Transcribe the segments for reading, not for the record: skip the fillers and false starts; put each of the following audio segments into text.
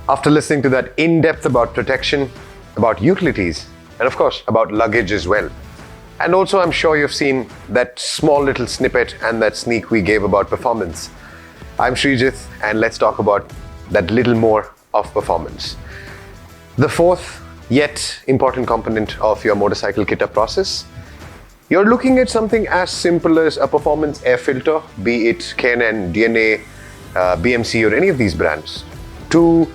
After listening to that in-depth about protection, about utilities, and of course about luggage as well. And also I'm sure you've seen that small little snippet and that sneak we gave about performance. I'm Srijith and let's talk about that little more of performance. The fourth yet important component of your motorcycle kit-up process. You're looking at something as simple as a performance air filter, be it K&N, DNA, BMC or any of these brands, to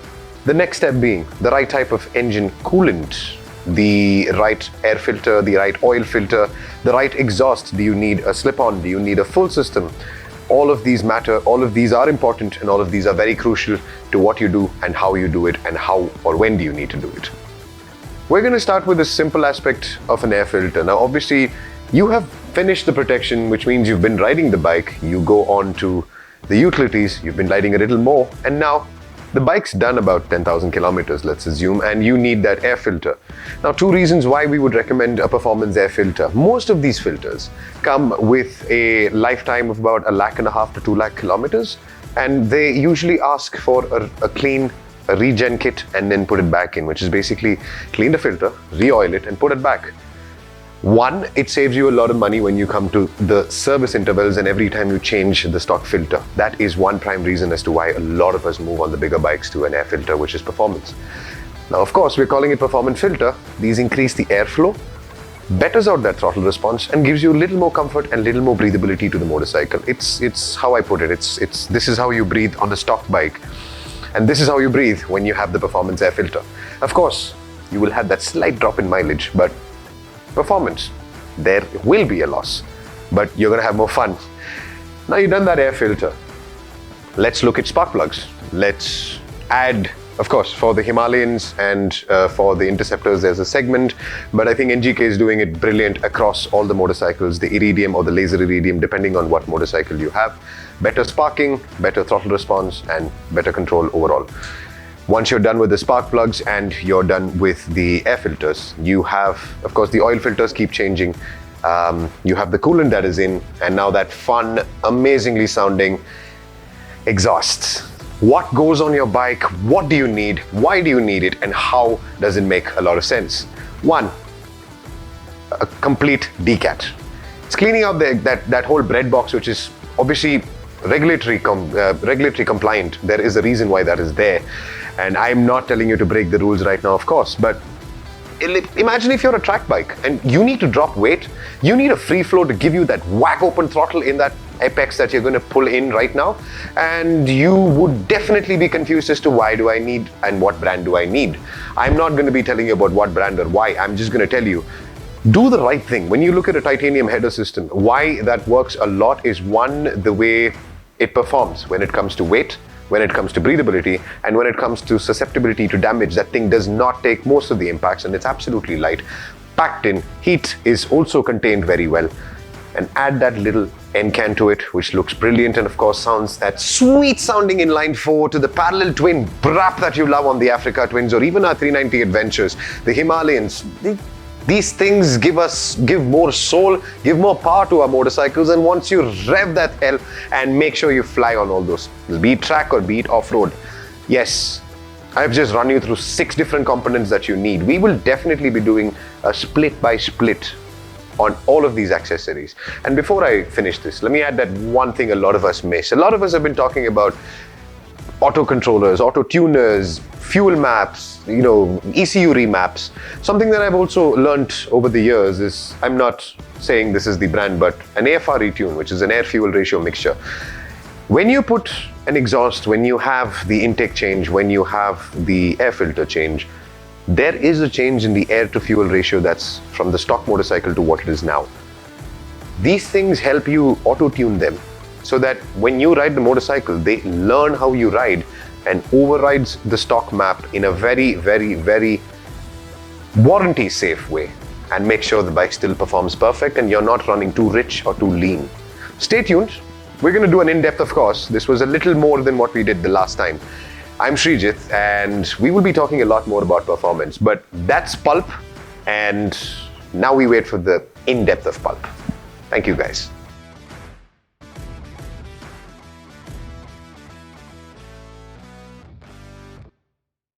the next step being the right type of engine coolant, the right air filter, the right oil filter, the right exhaust. Do you need a slip-on? Do you need a full system? All of these matter, all of these are important, and all of these are very crucial to what you do and how you do it and how or when do you need to do it. We're going to start with a simple aspect of an air filter. Now obviously you have finished the protection, which means you've been riding the bike, you go on to the utilities, you've been riding a little more, and now the bike's done about 10,000 kilometers, let's assume, and you need that air filter. Now, two reasons why we would recommend a performance air filter. Most of these filters come with a lifetime of about 1.5 to 2 lakh kilometers, and they usually ask for a clean, a regen kit, and then put it back in, which is basically clean the filter, re-oil it, and put it back. One, it saves you a lot of money when you come to the service intervals and every time you change the stock filter. That is one prime reason as to why a lot of us move on the bigger bikes to an air filter, which is performance. Now, of course, we're calling it performance filter. These increase the airflow, betters out that throttle response, and gives you a little more comfort and a little more breathability to the motorcycle. It's how I put it. This is how you breathe on a stock bike, and this is how you breathe when you have the performance air filter. Of course, you will have that slight drop in mileage, but performance, there will be a loss, but you're going to have more fun. Now you've done that air filter. Let's look at spark plugs. Let's add, of course, for the Himalayans and for the Interceptors, there's a segment, but I think NGK is doing it brilliant across all the motorcycles, the iridium or the laser iridium, depending on what motorcycle you have. Better sparking, better throttle response, and better control overall. Once you're done with the spark plugs and you're done with the air filters, you have, of course, the oil filters keep changing. You have the coolant that is in, and now that fun, amazingly sounding exhausts. What goes on your bike? What do you need? Why do you need it? And how does it make a lot of sense? One, a complete decat. It's cleaning out that whole bread box, which is obviously regulatory compliant. There is a reason why that is there. And I'm not telling you to break the rules right now, of course, but imagine if you're a track bike and you need to drop weight, you need a free flow to give you that whack open throttle in that apex that you're going to pull in right now. And you would definitely be confused as to why do I need and what brand do I need. I'm not going to be telling you about what brand or why. I'm just going to tell you, do the right thing. When you look at a titanium header system, why that works a lot is one, the way it performs when it comes to weight, when it comes to breathability, and when it comes to susceptibility to damage. That thing does not take most of the impacts and it's absolutely light. Packed in, heat is also contained very well. And add that little end can to it, which looks brilliant and of course sounds that sweet sounding inline 4 to the parallel twin brap that you love on the Africa Twins or even our 390 Adventures, the Himalayans. These things give more soul, give more power to our motorcycles, and once you rev that hell and make sure you fly on all those, be it track or be it off-road. Yes, I've just run you through 6 different components that you need. We will definitely be doing a split by split on all of these accessories. And before I finish this, let me add that one thing a lot of us miss. A lot of us have been talking about auto controllers, auto tuners, fuel maps, ECU remaps. Something that I've also learnt over the years is, I'm not saying this is the brand, but an AFR retune, which is an air fuel ratio mixture. When you put an exhaust, when you have the intake change, when you have the air filter change, there is a change in the air to fuel ratio that's from the stock motorcycle to what it is now. These things help you auto-tune them so that when you ride the motorcycle, they learn how you ride and overrides the stock map in a very, very, very warranty safe way and make sure the bike still performs perfect and you're not running too rich or too lean. Stay tuned. We're going to do an in-depth, of course. This was a little more than what we did the last time. I'm Srijith and we will be talking a lot more about performance, but that's PULP, and now we wait for the in-depth of PULP. Thank you guys.